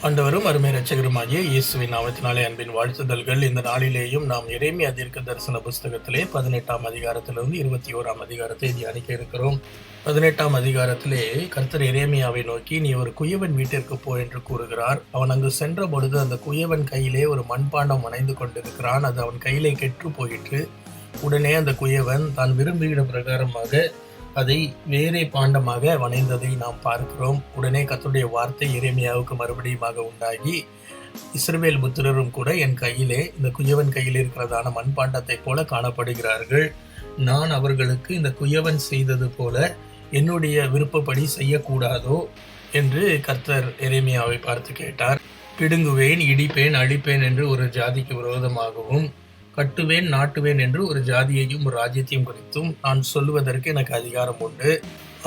ஆண்டவரும் அருமை இரட்சகருமாகிய இயேசுவின் நாமத்தினாலே அன்பின் வாழ்த்துதல்கள். இந்த நாளிலேயும் நாம் எரேமியா தீர்க்க தரிசன புஸ்தகத்திலே 18ஆம் அதிகாரத்திலிருந்து 21ஆம் அதிகாரத்தை தியானிக்க இருக்கிறோம். 18ஆம் அதிகாரத்திலே கர்த்தர் எரேமியாவை நோக்கி, நீ ஒரு குயவன் வீட்டிற்கு போ என்று கூறுகிறார். அவன் அங்கு சென்ற பொழுது அந்த குயவன் கையிலே ஒரு மண்பாண்டம் அணைந்து கொண்டிருக்கிறான். அது அவன் கையிலே கெட்டு போயிற்று. உடனே அந்த குயவன் தான் விரும்புகிற பிரகாரமாக அதை வேறே பாண்டமாக வணைந்ததை நாம் பார்க்கிறோம். உடனே கர்த்தருடைய வார்த்தை எரேமியாவுக்கு மறுபடியுமாக உண்டாகி, இஸ்ரவேல் புத்திரரும் கூட என் கையிலே, இந்த குயவன் கையில் இருக்கிறதான மண்பாண்டத்தை போல காணப்படுகிறார்கள். நான் அவர்களுக்கு இந்த குயவன் செய்தது போல என்னுடைய விருப்பப்படி செய்யக்கூடாதோ என்று கர்த்தர் எரேமியாவை பார்த்து கேட்டார். பிடுங்குவேன், இடிப்பேன், அழிப்பேன் என்று ஒரு ஜாதிக்கு விரோதமாகவும், கட்டுவேன், நாட்டுவேன் என்று ஒரு ஜாதியையும் ஒரு ராஜ்யத்தையும் குறித்தும் நான் சொல்லுவதற்கு எனக்கு அதிகாரம் உண்டு.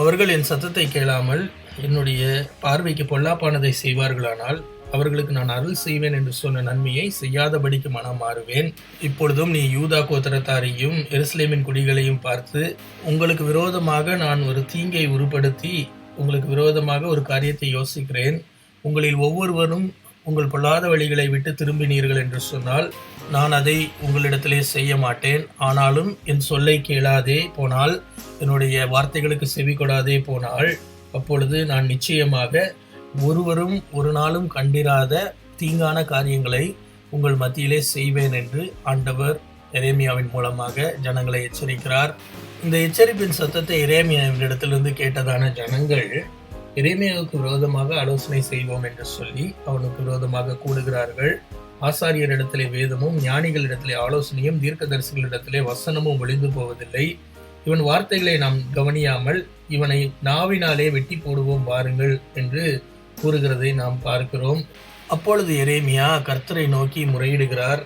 அவர்கள் என் சத்தத்தை கேளாமல் என்னுடைய பார்வைக்கு பொல்லாப்பானதை செய்வார்களானால் அவர்களுக்கு நான் அருள் செய்வேன் என்று சொன்ன நன்மையை செய்யாதபடிக்கு மனம் மாறுவேன். இப்பொழுதும் நீ யூதா கோத்திரத்தாரையும் எருசலேமின் குடிகளையும் பார்த்து, உங்களுக்கு விரோதமாக நான் ஒரு தீங்கை உருப்படுத்தி உங்களுக்கு விரோதமாக ஒரு காரியத்தை யோசிக்கிறேன். உங்களில் ஒவ்வொருவரும் உங்கள் பொல்லாத வழிகளை விட்டு திரும்பினீர்கள் என்று சொன்னால் நான் அதை உங்களிடத்திலே செய்ய மாட்டேன். ஆனாலும் என் சொல்லை கேளாதே போனால், என்னுடைய வார்த்தைகளுக்கு செவி கொடாதே போனால், அப்பொழுது நான் நிச்சயமாக ஒருவரும் ஒரு நாளும் கண்டிராத தீங்கான காரியங்களை உங்கள் மத்தியிலே செய்வேன் என்று ஆண்டவர் எரேமியாவின் மூலமாக ஜனங்களை எச்சரிக்கிறார். இந்த எச்சரிப்பின் சத்தத்தை எரேமியாவின் இடத்திலிருந்து கேட்டதான ஜனங்கள் எரேமியாவுக்கு விரோதமாக ஆலோசனை செய்வோம் என்று சொல்லி அவனுக்கு விரோதமாக கூடுகிறார்கள். ஆசாரியரிடத்திலே வேதமும், ஞானிகளிடத்திலே ஆலோசனையும், தீர்க்கதரிசிகளிடத்திலே வசனமும் ஒளிந்து போவதில்லை. இவன் வார்த்தைகளை நாம் கவனியாமல் இவனை நாவினாலே வெட்டி போடுவோம் வாருங்கள் என்று கூறுகிறதை நாம் பார்க்கிறோம். அப்பொழுது எரேமியா கர்த்தரை நோக்கி முறையிடுகிறார்.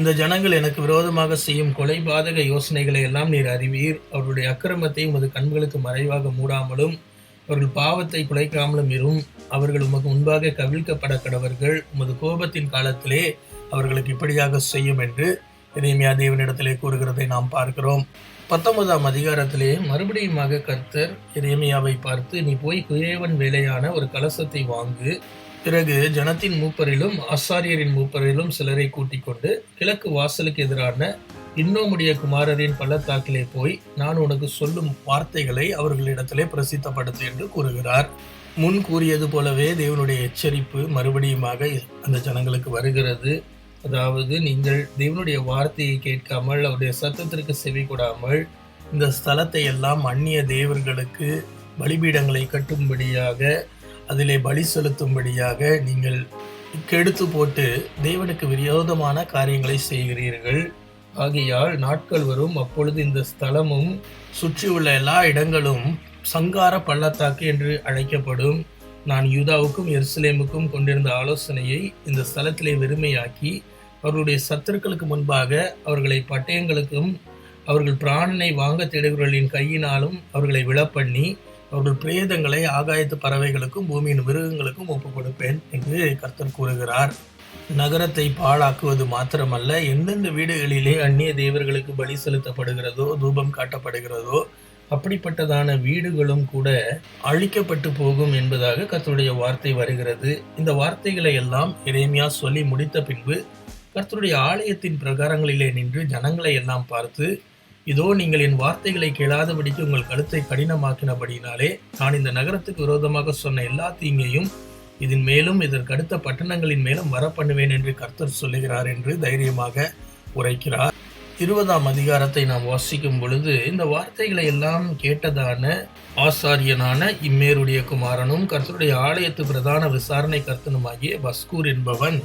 இந்த ஜனங்கள் எனக்கு விரோதமாக செய்யும் கொலைபாதக யோசனைகளை எல்லாம் நீர் அறிவீர். அவருடைய அக்கிரமத்தை உமது கண்களுக்கு மறைவாக மூடாமலும் அவர்கள் பாவத்தை குலைக்காமலும் இரும். அவர்கள் உமக்கு முன்பாக கவிழ்க்கப்பட கடவர்கள். உமது கோபத்தின் காலத்திலே அவர்களுக்கு இப்படியாக செய்யும் என்று எரேமியா தேவனிடத்திலே கூறுகிறதை நாம் பார்க்கிறோம். 19ஆம் அதிகாரத்திலே மறுபடியுமாக கர்த்தர் எரேமியாவை பார்த்து, நீ போய் குயவன் வேலையான ஒரு கலசத்தை வாங்கு. பிறகு ஜனத்தின் மூப்பரிலும் ஆசாரியரின் மூப்பரிலும் சிலரை கூட்டிக் கொண்டு கிழக்கு வாசலுக்கு எதிரான இன்னோமுடைய குமாரரின் பள்ளத்தாக்கிலே போய் நான் உனக்கு சொல்லும் வார்த்தைகளை அவர்களிடத்திலே பிரசித்தப்படுத்து என்று கூறுகிறார். முன் கூறியது போலவே தேவனுடைய எச்சரிப்பு மறுபடியுமாக அந்த ஜனங்களுக்கு வருகிறது. அதாவது, நீங்கள் தேவனுடைய வார்த்தையை கேட்காமல் அவருடைய சத்தத்திற்கு செவி கொடாமல் இந்த ஸ்தலத்தை எல்லாம் அந்நிய தேவர்களுக்கு பலிபீடங்களை கட்டும்படியாக, அதிலே பலி செலுத்தும்படியாக நீங்கள் கெடுத்து போட்டு தேவனுக்கு விரோதமான காரியங்களை செய்கிறீர்கள். ஆகையால் நாட்கள் வரும், அப்பொழுது இந்த ஸ்தலமும் சுற்றியுள்ள எல்லா இடங்களும் சங்கார பள்ளத்தாக்கு என்று அழைக்கப்படும். நான் யூதாவுக்கும் எருசலேமுக்கும் கொண்டிருந்த ஆலோசனையை இந்த ஸ்தலத்திலே வெறுமையாக்கி அவர்களுடைய சத்துருக்களுக்கு முன்பாக அவர்களை பட்டயங்களுக்கும் அவர்கள் பிராணனை வாங்க தேடுகிறவர்களின் கையினாலும் அவர்களை விழப்பண்ணி அவர்கள் பிரேதங்களை ஆகாயத்து பறவைகளுக்கும் பூமியின் மிருகங்களுக்கும் ஒப்புக் கொடுப்பேன் என்று கர்த்தர் கூறுகிறார். நகரத்தை பாழாக்குவது மாத்திரமல்ல, எந்தெந்த வீடுகளிலே அந்நிய தேவர்களுக்கு பலி செலுத்தப்படுகிறதோ, தூபம் காட்டப்படுகிறதோ, அப்படிப்பட்டதான வீடுகளும் கூட அழிக்கப்பட்டு போகும் என்பதாக கர்த்தருடைய வார்த்தை வருகிறது. இந்த வார்த்தைகளை எல்லாம் எரேமியா சொல்லி முடித்த பின்பு கர்த்தருடைய ஆலயத்தின் பிரகாரங்களிலே நின்று ஜனங்களை எல்லாம் பார்த்து, இதோ நீங்கள் என் வார்த்தைகளை கேளாதபடிக்கு உங்கள் கழுத்தை கடினமாக்கினபடினாலே நான் இந்த நகரத்துக்கு விரோதமாக சொன்ன எல்லா தீங்கையும் இதன் மேலும் இதற்கு அடுத்த பட்டணங்களின் மேலும் வரப்பண்ணுவேன் என்று கர்த்தர் சொல்லுகிறார் என்று தைரியமாக உரைக்கிறார். 20ஆம் அதிகாரத்தை நாம் வாசிக்கும் பொழுது, இந்த வார்த்தைகளை எல்லாம் கேட்டதான ஆசாரியனான இம்மேருடைய குமாரனும் கர்த்தருடைய ஆலயத்து பிரதான விசாரணை கர்த்தனுமாகிய பஸ்கூர் என்பவன்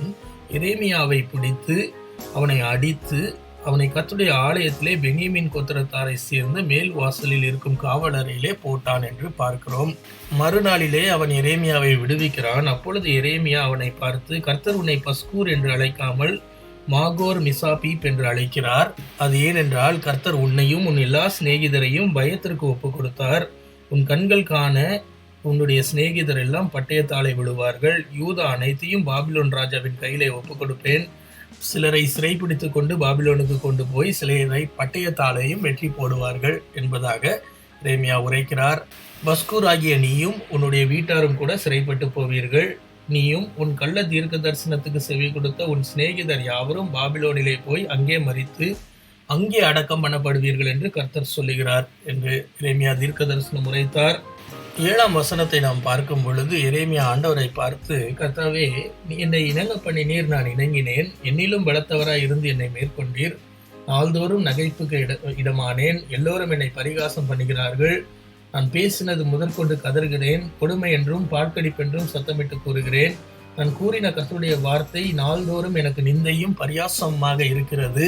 எரேமியாவை பிடித்து அவனை அடித்து அவனை கர்த்தருடைய ஆலயத்திலே பென்யமீன் கோத்திரத்தாரை சேர்ந்த மேல் வாசலில் இருக்கும் காவலறையிலே போட்டான் என்று பார்க்கிறோம். மறுநாளிலே அவன் எரேமியாவை விடுவிக்கிறான். அப்பொழுது எரேமியா அவனை பார்த்து, கர்த்தர் உன்னை பஸ்கூர் என்று அழைக்காமல் மாகோர் மிசாபீப் என்று அழைக்கிறார். அது ஏனென்றால் கர்த்தர் உன்னையும் உன் எல்லா சிநேகிதரையும் பயத்திற்கு ஒப்பு கொடுத்தார். உன் கண்கள் காண உன்னுடைய சிநேகிதர் எல்லாம் பட்டயத்தாலே விழுவார்கள். யூதா அனைத்தையும் பாபிலோன் ராஜாவின் கையிலே ஒப்பு கொடுப்பேன். சிலரை சிறைப்பிடித்து கொண்டு பாபிலோனுக்கு கொண்டு போய் சிலரை பட்டயத்தாலையும் வெற்றி போடுவார்கள் என்பதாக எரேமியா உரைக்கிறார். பஸ்கூர் ஆகிய நீயும் உன்னுடைய வீட்டாரும் கூட சிறைப்பட்டு போவீர்கள். நீயும் உன் கள்ள தீர்க்க தரிசனத்துக்கு செவி கொடுத்த உன் சிநேகிதர் யாவரும் பாபிலோனிலே போய் அங்கே மரித்து அங்கே அடக்கம் பண்ணப்படுவீர்கள் என்று கர்த்தர் சொல்லுகிறார் என்று எரேமியா தீர்க்க தரிசனம் உரைத்தார். 7ஆம் வசனத்தை நாம் பார்க்கும் பொழுது எரேமியா ஆண்டவரை பார்த்து, கர்த்தாவே, என்னை இணங்க பண்ணினீர், நான் இணங்கினேன், என்னிலும் பலத்தவராய் இருந்து என்னை மேற்கொண்டீர், நாள்தோறும் நகைப்புக்கு இடமானேன், எல்லோரும் என்னை பரிகாசம் பண்ணுகிறார்கள், நான் பேசினது முதற்கொண்டு கதறுகிறேன், கொடுமை என்றும் பாழ்கடிப்பென்றும் சத்தமிட்டு கூறுகிறேன், நான் கூறின கர்த்தருடைய வார்த்தை நாள்தோறும் எனக்கு நிந்தையும் பரியாசமாக இருக்கிறது.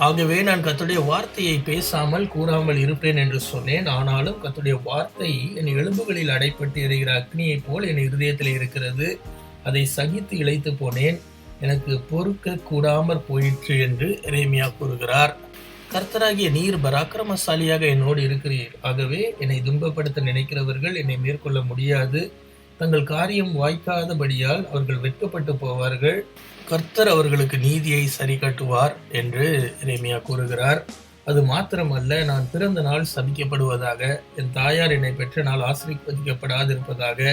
ஆகவே நான் கர்த்தருடைய வார்த்தையை பேசாமல் கூறாமல் இருப்பேன் என்று சொன்னேன். ஆனாலும் கர்த்தருடைய வார்த்தை என் எலும்புகளில் அடைப்பட்டு எரிகிற அக்னியைப் போல் என் இருதயத்தில் இருக்கிறது. அதை சகித்து இளைத்து போனேன், எனக்கு பொறுக்க கூடாமற் போயிற்று என்று எரேமியா கூறுகிறார். கர்த்தராகிய நீர் பராக்கிரமசாலியாக என்னோடு இருக்கிறீர். ஆகவே என்னை துன்பப்படுத்த நினைக்கிறவர்கள் என்னை மேற்கொள்ள முடியாது. தங்கள் காரியம் வாய்க்காதபடியால் அவர்கள் வெட்கப்பட்டு போவார்கள். கர்த்தர் அவர்களுக்கு நீதியை சரி கட்டுவார் என்று எரேமியா கூறுகிறார். அது மாத்திரமல்ல, நான் பிறந்த நாள் சபிக்கப்படுவதாக, என் தாயார் என்னை பெற்ற நாள் ஆசீர்வதிக்கப்படாதிருப்பதாக,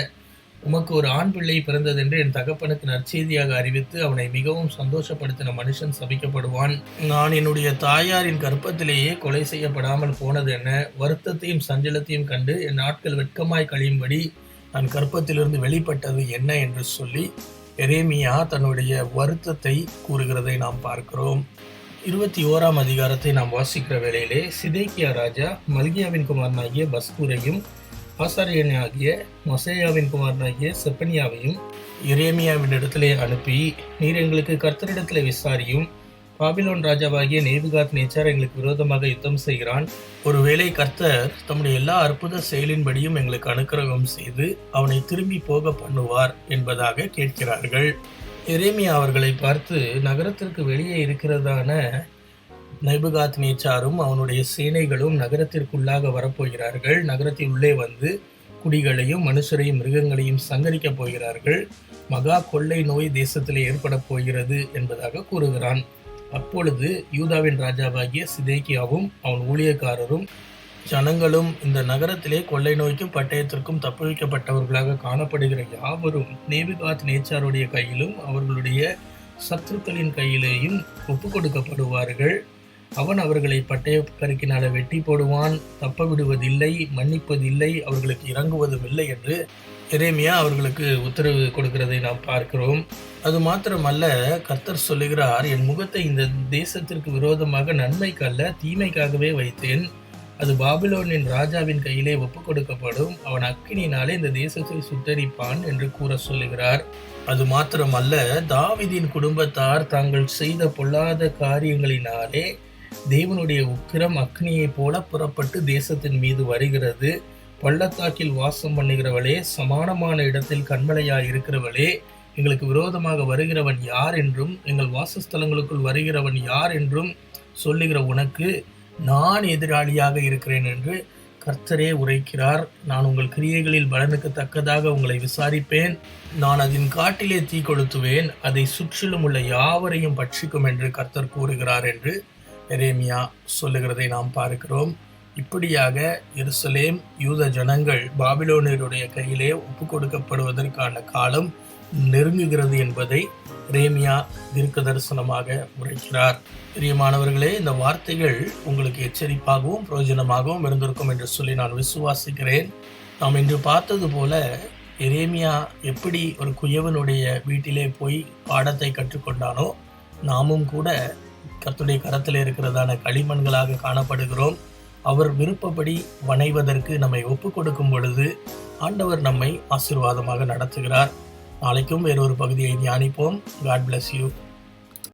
உமக்கு ஒரு ஆண் பிள்ளை பிறந்ததென்று என் தகப்பனுக்கு நற்செய்தியாக அறிவித்து அவனை மிகவும் சந்தோஷப்படுத்தின மனுஷன் சபிக்கப்படுவான். நான் என்னுடைய தாயாரின் கர்ப்பத்திலேயே கொலை செய்யப்படாமல் போனது என்ன? வருத்தத்தையும் சஞ்சலத்தையும் கண்டு என் நாட்கள் வெட்கமாய் கழியும்படி நான் கர்ப்பத்திலிருந்து வெளிப்பட்டது என்ன என்று சொல்லி எரேமியா தன்னுடைய வருத்தத்தை கூறுகிறதை நாம் பார்க்கிறோம். 21ஆம் அதிகாரத்தை நாம் வாசிக்கிற வேளையிலே சிதேக்கியா ராஜா மல்கியாவின் குமாரனாகிய பஸ்கூரையும் ஆசாரியனாகிய மொசேயாவின் குமாரனாகிய செப்பனியாவையும் எரேமியாவின் இடத்திலே அனுப்பி, நீர் எங்களுக்கு கர்த்தரிடத்திலே விசாரியும், பாபிலோன் ராஜாவாகிய நேபுகாத் நேச்சார் எங்களுக்கு விரோதமாக யுத்தம் செய்கிறான். ஒருவேளை கர்த்தர் தம்முடைய எல்லா அற்புத செயலின்படியும் எங்களுக்கு அனுக்கிரகம் செய்து அவனை திரும்பி போக பண்ணுவார் என்பதாக கேட்கிறார்கள். எரேமியா அவர்களை பார்த்து, நகரத்திற்கு வெளியே இருக்கிறதான நேபுகாத் நேச்சாரும் அவனுடைய சேனைகளும் நகரத்திற்குள்ளாக வரப்போகிறார்கள். நகரத்தில் உள்ளே வந்து குடிகளையும் மனுஷரையும் மிருகங்களையும் சங்கரிக்கப் போகிறார்கள். மகா கொள்ளை நோய் தேசத்திலே ஏற்பட போகிறது என்பதாக கூறுகிறான். அப்பொழுது யூதாவின் ராஜாவாகிய சிதேக்கியாவும் அவன் ஊழியக்காரரும் ஜனங்களும் இந்த நகரத்திலே கொள்ளை நோய்க்கும் பட்டயத்திற்கும் தப்புவிக்கப்பட்டவர்களாக காணப்படுகிற யாவரும் நேபுகாத் நேச்சாருடைய கையிலும் அவர்களுடைய சத்துருக்களின் கையிலேயும் ஒப்பு கொடுக்கப்படுவார்கள். அவன் அவர்களை பட்டய கருக்கினால வெட்டி போடுவான், தப்ப விடுவதில்லை, மன்னிப்பதில்லை, அவர்களுக்கு இறங்குவதும் இல்லை என்று எரேமியா அவர்களுக்கு உத்தரவு கொடுக்கிறதை நாம் பார்க்கிறோம். அது மாத்திரமல்ல, கர்த்தர் சொல்லுகிறார், என் முகத்தை இந்த தேசத்திற்கு விரோதமாக நன்மைக்கல்ல தீமைக்காகவே வைத்தேன். அது பாபிலோனின் ராஜாவின் கையிலே ஒப்பு கொடுக்கப்படும், அவன் அக்கினியினாலே இந்த தேசத்தை சுட்டரிப்பான் என்று கூற சொல்லுகிறார். அது மாத்திரமல்ல, தாவீதின் குடும்பத்தார் தாங்கள் செய்த பொல்லாத காரியங்களினாலே தேவனுடைய உக்கிரம் அக்னியை போல புறப்பட்டு தேசத்தின் மீது வருகிறது. பள்ளத்தாக்கில் வாசம் பண்ணுகிறவளே, சமானமான இடத்தில் கண்மலையாய் இருக்கிறவளே, எங்களுக்கு விரோதமாக வருகிறவன் யார் என்றும் எங்கள் வாசஸ்தலங்களுக்குள் வருகிறவன் யார் என்றும் சொல்லுகிற உனக்கு நான் எதிராளியாக இருக்கிறேன் என்று கர்த்தரே உரைக்கிறார். நான் உங்கள் கிரியைகளில் பலனுக்கு தக்கதாக உங்களை விசாரிப்பேன். நான் அதன் காட்டிலே தீ கொளுத்துவேன், அதை சுற்றிலும் உள்ள யாவரையும் பட்சிக்கும் என்று கர்த்தர் கூறுகிறார் என்று எரேமியா சொல்லுகிறதை நாம் பார்க்கிறோம். இப்படியாக எருசலேம் யூத ஜனங்கள் பாபிலோனியருடைய கையிலே ஒப்பு கொடுக்கப்படுவதற்கான காலம் நெருங்குகிறது என்பதை எரேமியா தீர்க்க தரிசனமாக உரைக்கிறார். பிரியமானவர்களே, இந்த வார்த்தைகள் உங்களுக்கு எச்சரிப்பாகவும் பிரயோஜனமாகவும் இருந்திருக்கும் என்று சொல்லி நான் விசுவாசிக்கிறேன். நாம் இன்று பார்த்தது போல எரேமியா எப்படி ஒரு குயவனுடைய வீட்டிலே போய் பாடத்தை கற்றுக்கொண்டானோ, நாமும் கூட கர்த்தருடைய கரத்தில் இருக்கிறதான களிமண்களாக காணப்படுகிறோம். அவர் விருப்பப்படி வணைவதற்கு நம்மை ஒப்பு கொடுக்கும் பொழுது ஆண்டவர் நம்மை ஆசீர்வாதமாக நடத்துகிறார். நாளைக்கும் வேறொரு பகுதியை தியானிப்போம். God bless you.